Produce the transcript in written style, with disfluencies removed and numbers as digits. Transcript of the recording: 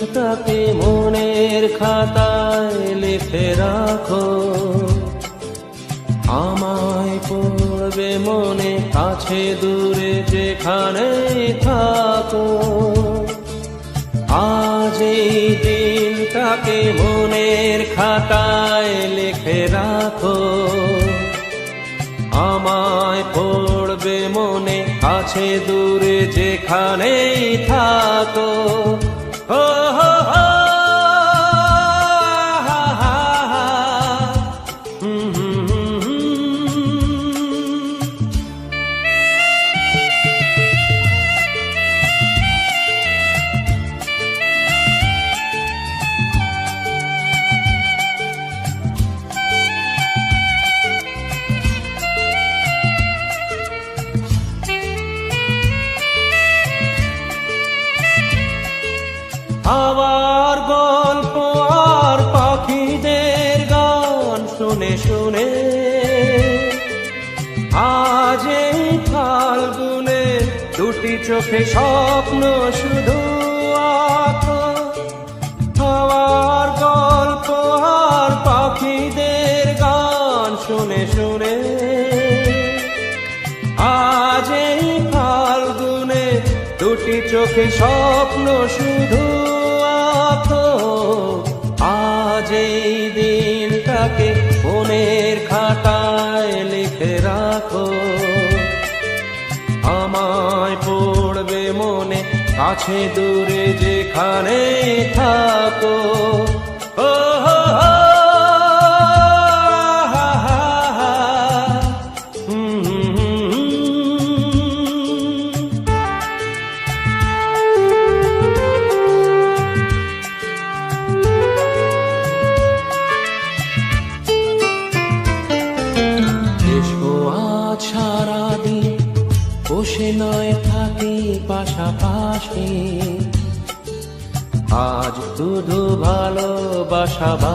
দিনটাকে মনের খাতায় লিখে রাখো, আমায় পড়বে মনে কাছে দূরে যেখানে থাকো। আজ এই দিনটাকে মনের খাতায় লিখে রাখো, আমায় পড়বে মনে কাছে দূরে যেখানেই থাকো। ও হো হো, হা হা হা, হুম হুম হুম হুম। হাওয়ার গল্প আর পাখিদের গান শুনে শুনে আজ এই ফাল্গুনে দুটি চোখে স্বপ্ন শুধু আঁকো। হাওয়ার গল্প আর পাখিদের গান শুনে শুনে আজ এই ফাল্গুনে দুটি চোখে স্বপ্ন শুধু আঁকো। আজ এই দিনটাকে মনের খাতায় লিখে রাখো, আমায় পড়বে মনে কাছে দূরে যেখানে থাকো। ও হো হো, হা হা হা, হুম হুম হুম হুম। এসো আজ সারাদিন বসে নয় থাকি পাশাপাশি, আজ শুধু ভালোবাসাবাসি।